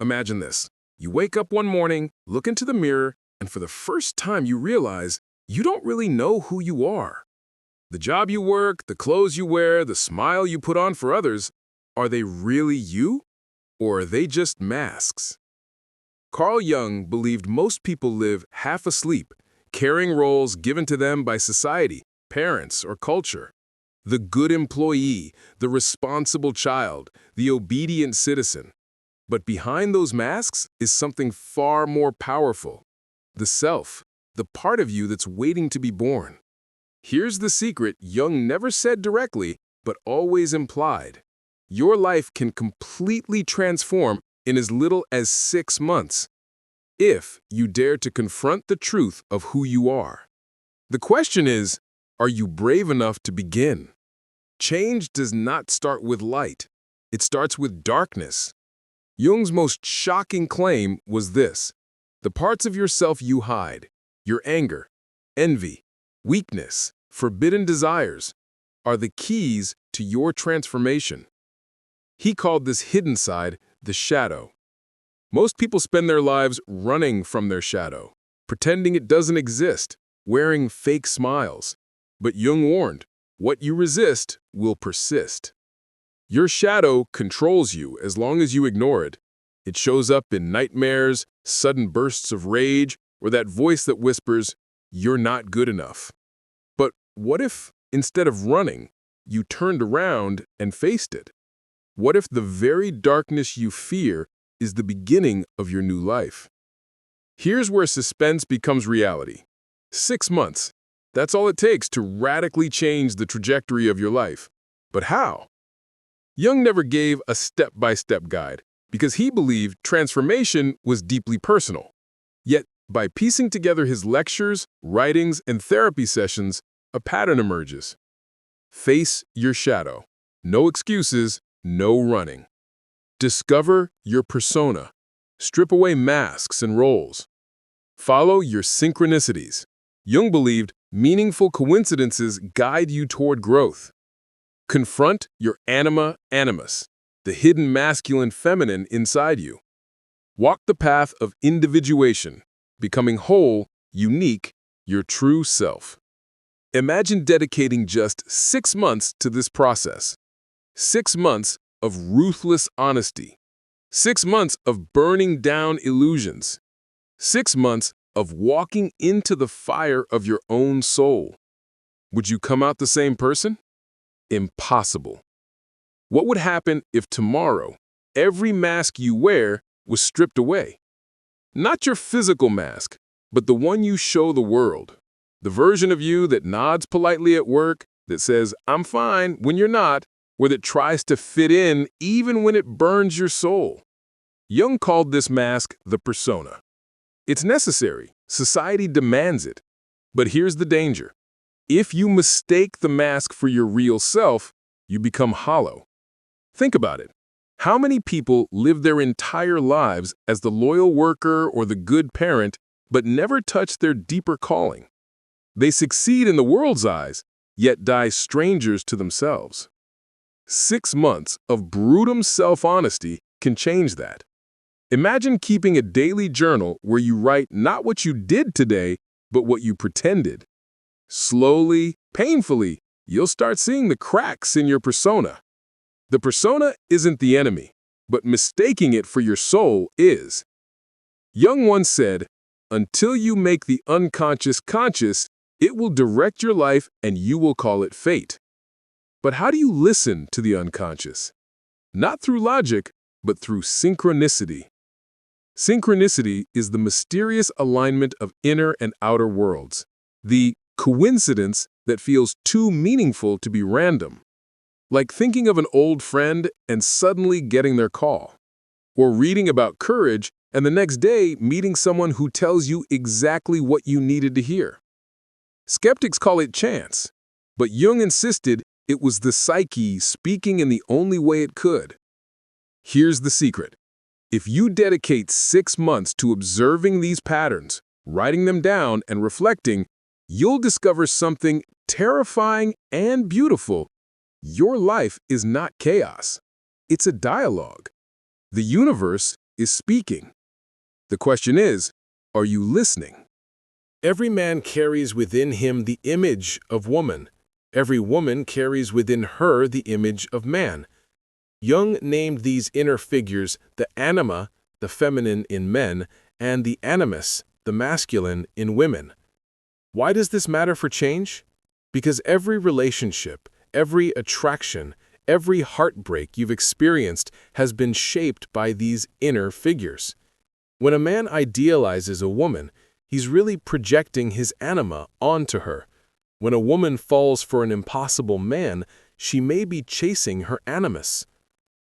Imagine this. You wake up one morning, look into the mirror, and for the first time you realize you don't really know who you are. The job you work, the clothes you wear, the smile you put on for others, are they really you? Or are they just masks? Carl Jung believed most people live half asleep, carrying roles given to them by society, parents, or culture. The good employee, the responsible child, the obedient citizen. But behind those masks is something far more powerful. The self, the part of you that's waiting to be born. Here's the secret Jung never said directly, but always implied. Your life can completely transform in as little as 6 months, if you dare to confront the truth of who you are. The question is, are you brave enough to begin? Change does not start with light. It starts with darkness. Jung's most shocking claim was this: the parts of yourself you hide, your anger, envy, weakness, forbidden desires, are the keys to your transformation. He called this hidden side the shadow. Most people spend their lives running from their shadow, pretending it doesn't exist, wearing fake smiles. But Jung warned, what you resist will persist. Your shadow controls you as long as you ignore it. It shows up in nightmares, sudden bursts of rage, or that voice that whispers, "You're not good enough." But what if, instead of running, you turned around and faced it? What if the very darkness you fear is the beginning of your new life? Here's where suspense becomes reality. 6 months. That's all it takes to radically change the trajectory of your life. But how? Jung never gave a step-by-step guide because he believed transformation was deeply personal. Yet, by piecing together his lectures, writings, and therapy sessions, a pattern emerges. Face your shadow. No excuses, no running. Discover your persona. Strip away masks and roles. Follow your synchronicities. Jung believed meaningful coincidences guide you toward growth. Confront your anima animus, the hidden masculine-feminine inside you. Walk the path of individuation, becoming whole, unique, your true self. Imagine dedicating just 6 months to this process. 6 months of ruthless honesty. 6 months of burning down illusions. 6 months of walking into the fire of your own soul. Would you come out the same person? Impossible. What would happen if tomorrow every mask you wear was stripped away? Not your physical mask, but the one you show the world. The version of you that nods politely at work, that says, "I'm fine," when you're not, or that tries to fit in even when it burns your soul. Jung called this mask the persona. It's necessary. Society demands it. But here's the danger. If you mistake the mask for your real self, you become hollow. Think about it. How many people live their entire lives as the loyal worker or the good parent, but never touch their deeper calling? They succeed in the world's eyes, yet die strangers to themselves. 6 months of brutal self-honesty can change that. Imagine keeping a daily journal where you write not what you did today, but what you pretended. Slowly, painfully, you'll start seeing the cracks in your persona. The persona isn't the enemy, but mistaking it for your soul is. Jung once said, "Until you make the unconscious conscious, it will direct your life and you will call it fate." But how do you listen to the unconscious? Not through logic, but through synchronicity. Synchronicity is the mysterious alignment of inner and outer worlds, the coincidence that feels too meaningful to be random. Like thinking of an old friend and suddenly getting their call, or reading about courage and the next day meeting someone who tells you exactly what you needed to hear. Skeptics call it chance, but Jung insisted it was the psyche speaking in the only way it could. Here's the secret. If you dedicate 6 months to observing these patterns, writing them down, and reflecting, you'll discover something terrifying and beautiful. Your life is not chaos. It's a dialogue. The universe is speaking. The question is, are you listening? Every man carries within him the image of woman. Every woman carries within her the image of man. Jung named these inner figures the anima, the feminine in men, and the animus, the masculine in women. Why does this matter for change? Because every relationship, every attraction, every heartbreak you've experienced has been shaped by these inner figures. When a man idealizes a woman, he's really projecting his anima onto her. When a woman falls for an impossible man, she may be chasing her animus.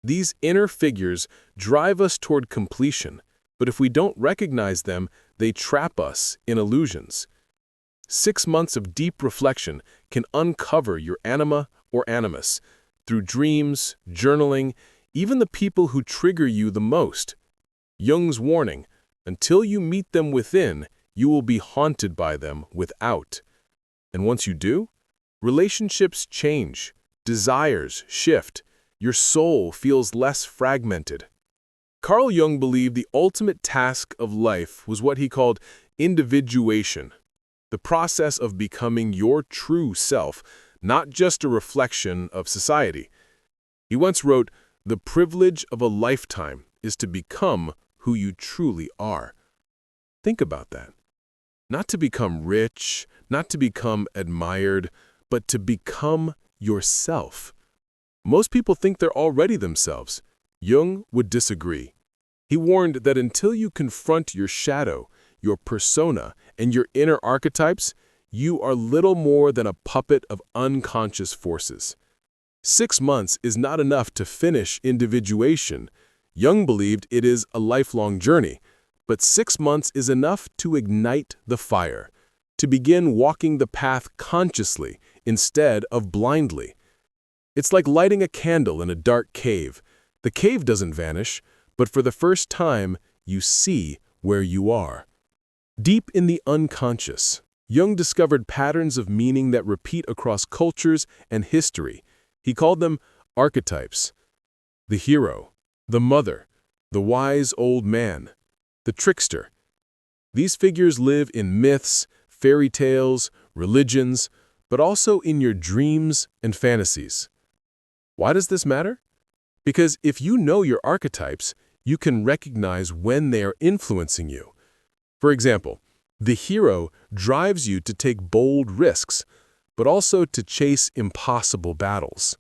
These inner figures drive us toward completion, but if we don't recognize them, they trap us in illusions. 6 months of deep reflection can uncover your anima or animus through dreams, journaling, even the people who trigger you the most. Jung's warning, until you meet them within, you will be haunted by them without. And once you do, relationships change, desires shift, your soul feels less fragmented. Carl Jung believed the ultimate task of life was what he called individuation, the process of becoming your true self, not just a reflection of society. He once wrote, "The privilege of a lifetime is to become who you truly are." Think about that. Not to become rich, not to become admired, but to become yourself. Most people think they're already themselves. Jung would disagree. He warned that until you confront your shadow, your persona, and your inner archetypes, you are little more than a puppet of unconscious forces. 6 months is not enough to finish individuation. Jung believed it is a lifelong journey, but 6 months is enough to ignite the fire, to begin walking the path consciously instead of blindly. It's like lighting a candle in a dark cave. The cave doesn't vanish, but for the first time, you see where you are. Deep in the unconscious, Jung discovered patterns of meaning that repeat across cultures and history. He called them archetypes. The hero, the mother, the wise old man, the trickster. These figures live in myths, fairy tales, religions, but also in your dreams and fantasies. Why does this matter? Because if you know your archetypes, you can recognize when they are influencing you. For example, the hero drives you to take bold risks, but also to chase impossible battles.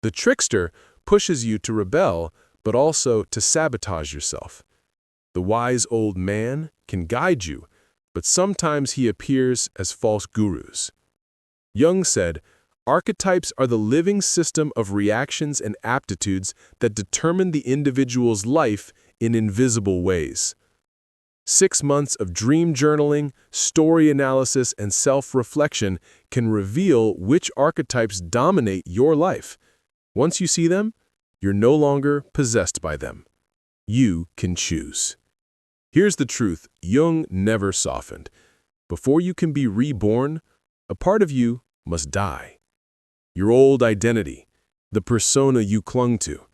The trickster pushes you to rebel, but also to sabotage yourself. The wise old man can guide you, but sometimes he appears as false gurus. Jung said, "Archetypes are the living system of reactions and aptitudes that determine the individual's life in invisible ways." 6 months of dream journaling, story analysis, and self-reflection can reveal which archetypes dominate your life. Once you see them, you're no longer possessed by them. You can choose. Here's the truth Jung never softened. Before you can be reborn, a part of you must die. Your old identity, the persona you clung to,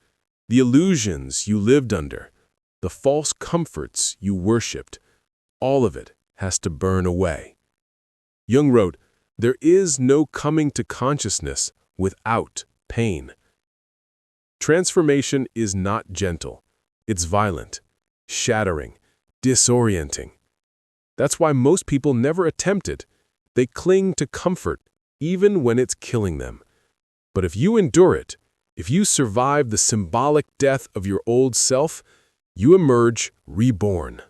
the illusions you lived under, the false comforts you worshipped, all of it has to burn away. Jung wrote, "There is no coming to consciousness without pain." Transformation is not gentle. It's violent, shattering, disorienting. That's why most people never attempt it. They cling to comfort, even when it's killing them. But if you endure it, if you survive the symbolic death of your old self, you emerge reborn,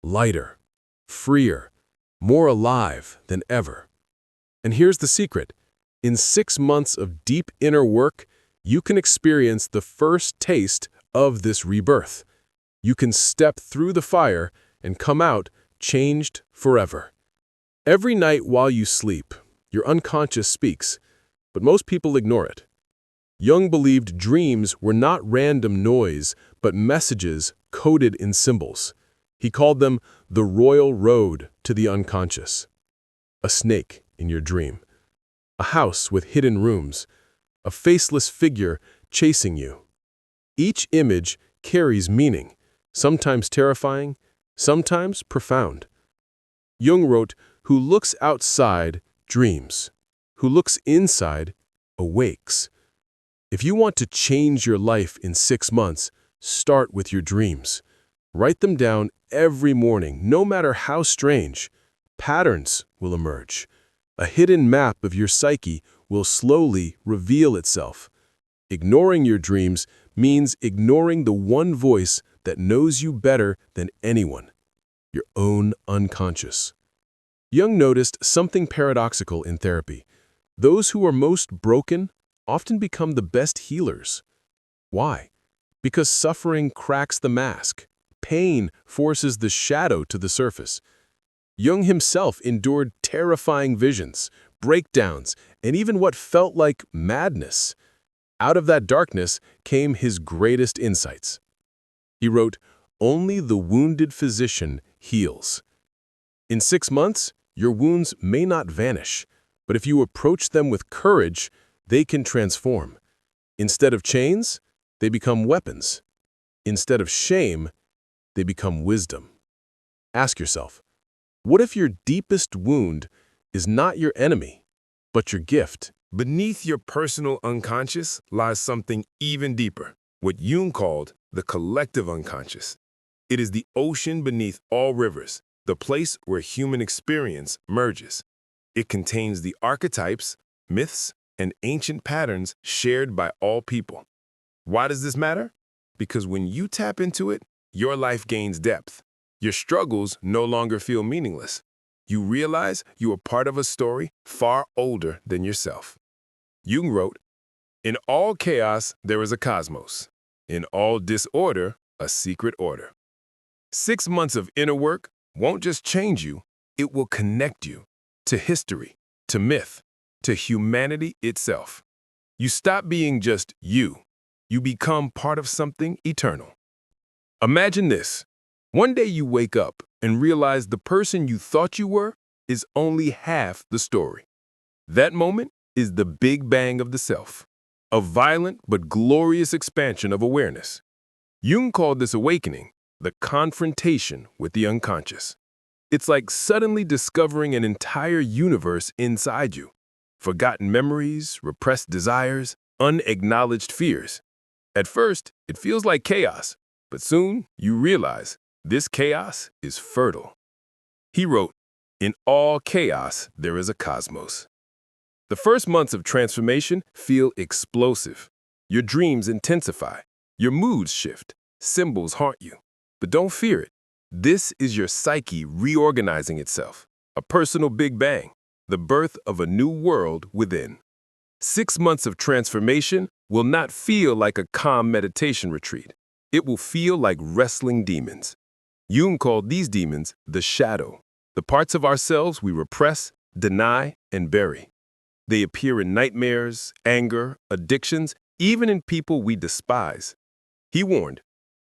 lighter, freer, more alive than ever. And here's the secret. In 6 months of deep inner work, you can experience the first taste of this rebirth. You can step through the fire and come out changed forever. Every night while you sleep, your unconscious speaks, but most people ignore it. Jung believed dreams were not random noise, but messages coded in symbols. He called them the royal road to the unconscious. A snake in your dream, a house with hidden rooms, a faceless figure chasing you. Each image carries meaning. sometimes terrifying, sometimes profound. Jung wrote, "Who looks outside dreams. Who looks inside awakes." If you want to change your life in 6 months, start with your dreams. Write them down every morning, no matter how strange. Patterns will emerge. A hidden map of your psyche will slowly reveal itself. Ignoring your dreams means ignoring the one voice that knows you better than anyone, your own unconscious. Jung noticed something paradoxical in therapy. Those who are most broken often become the best healers. Why? Because suffering cracks the mask. Pain forces the shadow to the surface. Jung himself endured terrifying visions, breakdowns, and even what felt like madness. Out of that darkness came his greatest insights. He wrote, "Only the wounded physician heals." In 6 months, your wounds may not vanish, but if you approach them with courage, they can transform. Instead of chains, they become weapons. Instead of shame, they become wisdom. Ask yourself, what if your deepest wound is not your enemy, but your gift? Beneath your personal unconscious lies something even deeper, what Jung called the collective unconscious. It is the ocean beneath all rivers, the place where human experience merges. It contains the archetypes, myths, and ancient patterns shared by all people. Why does this matter? Because when you tap into it, your life gains depth. Your struggles no longer feel meaningless. You realize you are part of a story far older than yourself. Jung wrote, "In all chaos, there is a cosmos. In all disorder, a secret order." 6 months of inner work won't just change you, it will connect you to history, to myth, to humanity itself. You stop being just you. You become part of something eternal. Imagine this. One day you wake up and realize the person you thought you were is only half the story. That moment is the big bang of the self, a violent but glorious expansion of awareness. Jung called this awakening the confrontation with the unconscious. It's like suddenly discovering an entire universe inside you. Forgotten memories, repressed desires, unacknowledged fears. At first, it feels like chaos, but soon you realize this chaos is fertile. He wrote, "In all chaos, there is a cosmos." The first months of transformation feel explosive. Your dreams intensify. Your moods shift. Symbols haunt you. But don't fear it. This is your psyche reorganizing itself. A personal Big Bang. The birth of a new world within. 6 months of transformation will not feel like a calm meditation retreat. It will feel like wrestling demons. Jung called these demons the shadow, the parts of ourselves we repress, deny, and bury. They appear in nightmares, anger, addictions, even in people we despise. He warned,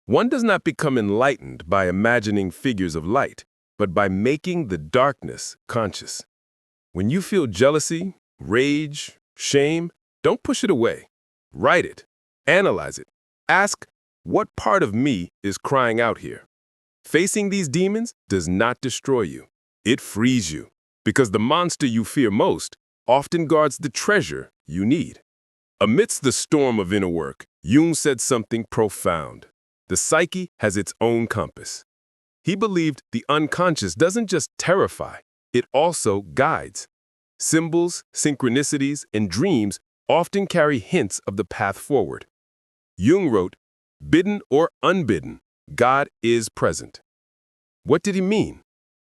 one does not become enlightened by imagining figures of light, but by making the darkness conscious. When you feel jealousy, rage, shame, don't push it away. Write it. Analyze it. Ask, what part of me is crying out here? Facing these demons does not destroy you. It frees you, because the monster you fear most often guards the treasure you need. Amidst the storm of inner work, Jung said something profound. The psyche has its own compass. He believed the unconscious doesn't just terrify, it also guides. Symbols, synchronicities, and dreams often carry hints of the path forward. Jung wrote, "Bidden or unbidden, God is present." What did he mean?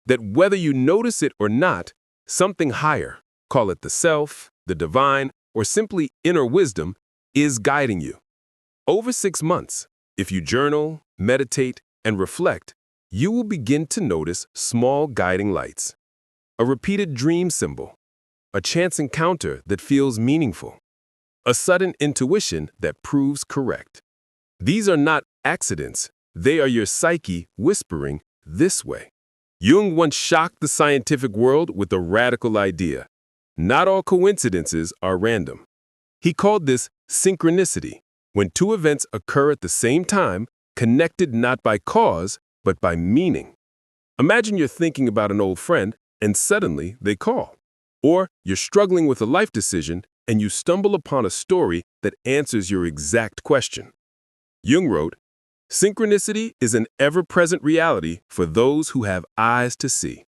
That whether you notice it or not, something higher, call it the self, the divine, or simply inner wisdom, is guiding you. Over 6 months, if you journal, meditate, and reflect, you will begin to notice small guiding lights. A repeated dream symbol, a chance encounter that feels meaningful, a sudden intuition that proves correct. These are not accidents, they are your psyche whispering this way. Jung once shocked the scientific world with a radical idea. Not all coincidences are random. He called this synchronicity. When two events occur at the same time, connected not by cause, but by meaning. Imagine you're thinking about an old friend, and suddenly they call. Or you're struggling with a life decision, and you stumble upon a story that answers your exact question. Jung wrote, "Synchronicity is an ever-present reality for those who have eyes to see."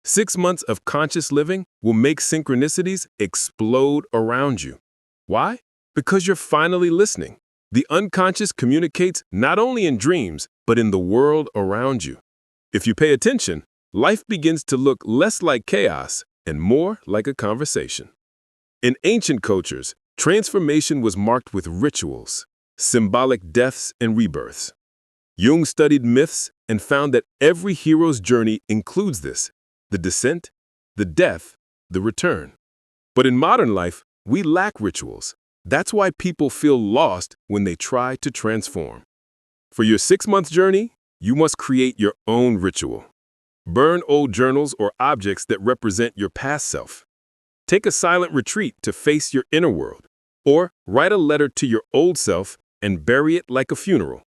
6 months of conscious living will make synchronicities explode around you. Why? Because you're finally listening. The unconscious communicates not only in dreams, but in the world around you. If you pay attention, life begins to look less like chaos and more like a conversation. In ancient cultures, transformation was marked with rituals, symbolic deaths and rebirths. Jung studied myths and found that every hero's journey includes this: the descent, the death, the return. But in modern life, we lack rituals. That's why people feel lost when they try to transform. For your 6-month journey, you must create your own ritual. Burn old journals or objects that represent your past self. Take a silent retreat to face your inner world, or write a letter to your old self and bury it like a funeral.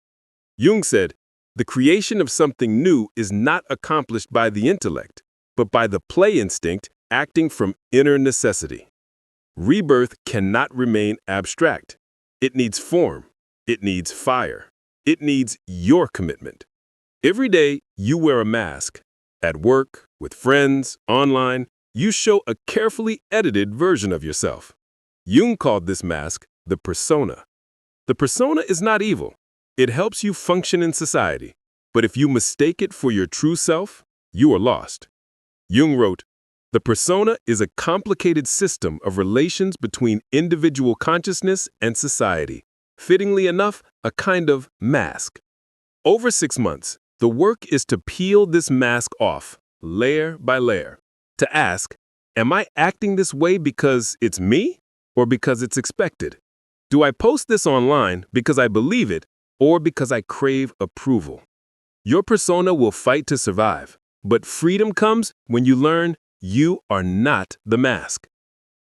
Jung said, "The creation of something new is not accomplished by the intellect, but by the play instinct acting from inner necessity." Rebirth cannot remain abstract. It needs form. It needs fire. It needs your commitment. Every day, you wear a mask. At work, with friends, online, you show a carefully edited version of yourself. Jung called this mask the persona. The persona is not evil. It helps you function in society. But if you mistake it for your true self, you are lost. Jung wrote, "The persona is a complicated system of relations between individual consciousness and society. Fittingly enough, a kind of mask." Over 6 months, the work is to peel this mask off, layer by layer. To ask, am I acting this way because it's me or because it's expected? Do I post this online because I believe it or because I crave approval? Your persona will fight to survive, but freedom comes when you learn you are not the mask.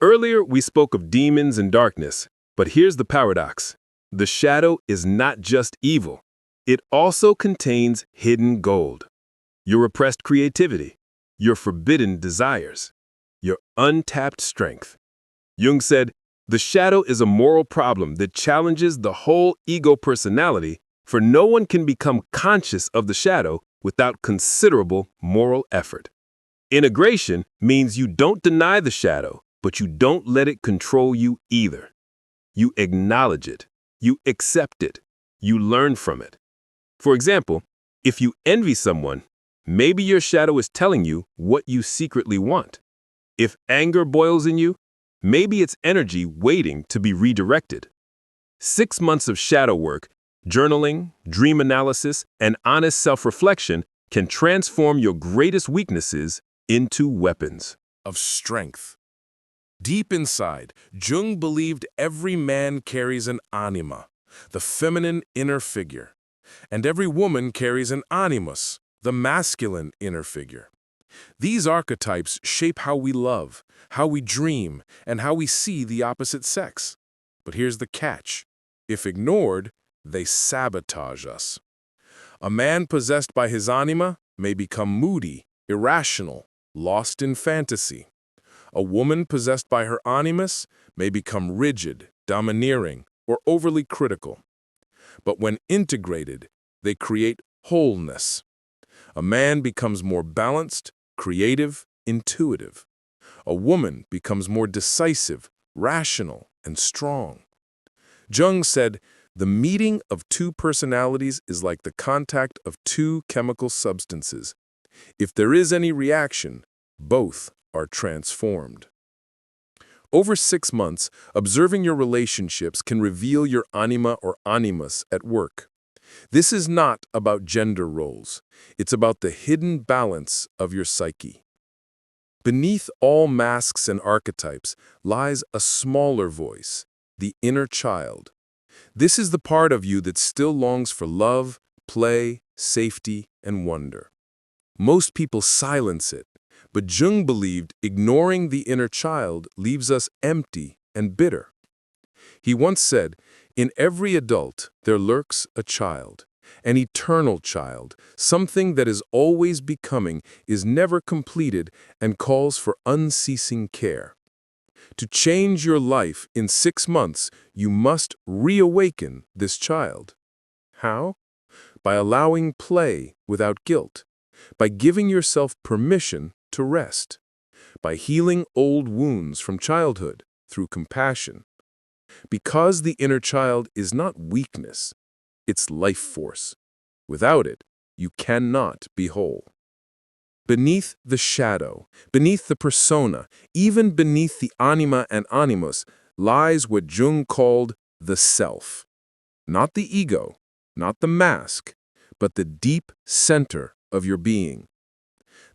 Earlier, we spoke of demons and darkness, but here's the paradox. The shadow is not just evil. It also contains hidden gold. Your repressed creativity, your forbidden desires, your untapped strength. Jung said, "The shadow is a moral problem that challenges the whole ego personality, for no one can become conscious of the shadow without considerable moral effort." Integration means you don't deny the shadow, but you don't let it control you either. You acknowledge it. You accept it. You learn from it. For example, if you envy someone, maybe your shadow is telling you what you secretly want. If anger boils in you, maybe it's energy waiting to be redirected. 6 months of shadow work, journaling, dream analysis, and honest self-reflection can transform your greatest weaknesses into weapons of strength. Deep inside, Jung believed every man carries an anima, the feminine inner figure, and every woman carries an animus, the masculine inner figure. These archetypes shape how we love, how we dream, and how we see the opposite sex. But here's the catch. If ignored, they sabotage us. A man possessed by his anima may become moody, irrational, lost in fantasy. A woman possessed by her animus may become rigid, domineering, or overly critical. But when integrated, they create wholeness. A man becomes more balanced, creative, intuitive. A woman becomes more decisive, rational, and strong. Jung said, "The meeting of two personalities is like the contact of two chemical substances. If there is any reaction, both are transformed." Over 6 months, observing your relationships can reveal your anima or animus at work. This is not about gender roles. It's about the hidden balance of your psyche. Beneath all masks and archetypes lies a smaller voice, the inner child. This is the part of you that still longs for love, play, safety, and wonder. Most people silence it, but Jung believed ignoring the inner child leaves us empty and bitter. He once said, "In every adult there lurks a child, An eternal child, something that is always becoming, is never completed, and calls for unceasing care. To change your life in 6 months, you must reawaken this child. How? By allowing play without guilt, by giving yourself permission to rest, by healing old wounds from childhood through compassion. Because the inner child is not weakness, it's life force. Without it, you cannot be whole. Beneath the shadow, beneath the persona, even beneath the anima and animus, lies what Jung called the self. Not the ego, not the mask, but the deep center of your being.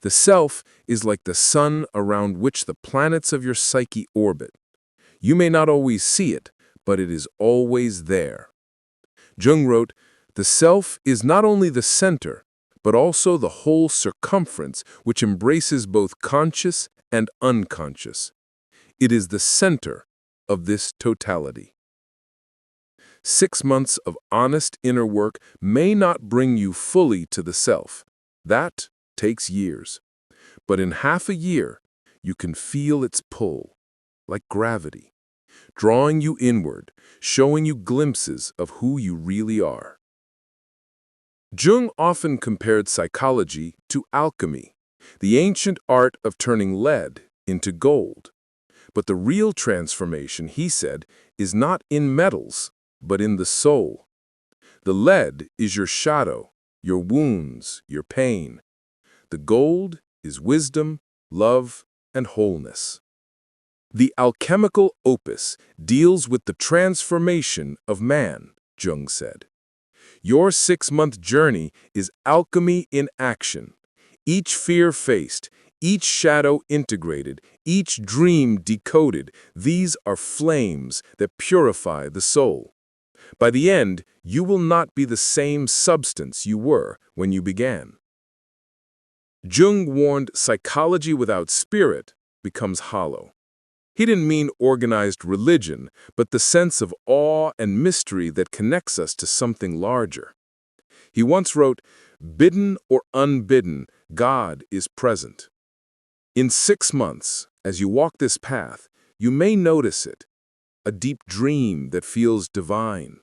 The self is like the sun around which the planets of your psyche orbit. You may not always see it, but it is always there. Jung wrote, "The self is not only the center, but also the whole circumference which embraces both conscious and unconscious. It is the center of this totality." 6 months of honest inner work may not bring you fully to the self. That takes years. But in half a year, you can feel its pull, like gravity, drawing you inward, showing you glimpses of who you really are. Jung often compared psychology to alchemy, the ancient art of turning lead into gold. But the real transformation, he said, is not in metals, but in the soul. The lead is your shadow, your wounds, your pain. The gold is wisdom, love, and wholeness. The alchemical opus deals with the transformation of man, Jung said. Your 6-month journey is alchemy in action. Each fear faced, each shadow integrated, each dream decoded, these are flames that purify the soul. By the end, you will not be the same substance you were when you began. Jung warned psychology without spirit becomes hollow. He didn't mean organized religion, but the sense of awe and mystery that connects us to something larger. He once wrote, "Bidden or unbidden, God is present." In 6 months, as you walk this path, you may notice it. A deep dream that feels divine.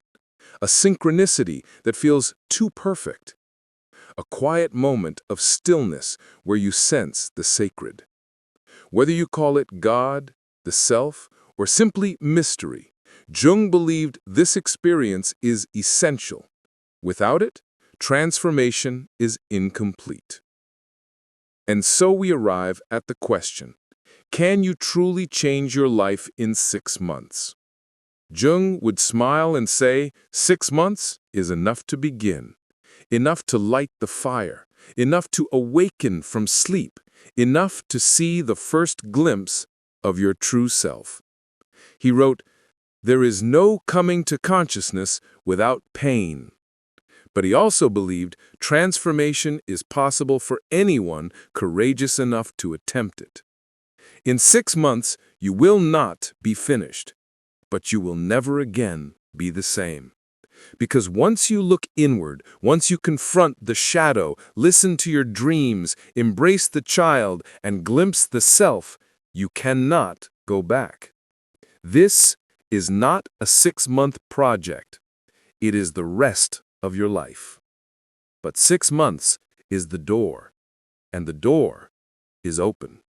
A synchronicity that feels too perfect. A quiet moment of stillness where you sense the sacred. Whether you call it God, the self, or simply mystery, Jung believed this experience is essential. Without it, transformation is incomplete. And so we arrive at the question, can you truly change your life in 6 months? Jung would smile and say, 6 months is enough to begin, enough to light the fire, enough to awaken from sleep, enough to see the first glimpse of your true self. He wrote, "There is no coming to consciousness without pain." But he also believed transformation is possible for anyone courageous enough to attempt it. In 6 months, you will not be finished, but you will never again be the same. Because once you look inward, once you confront the shadow, listen to your dreams, embrace the child, and glimpse the self, you cannot go back. This is not a 6-month project. It is the rest of your life. But 6 months is the door, and the door is open.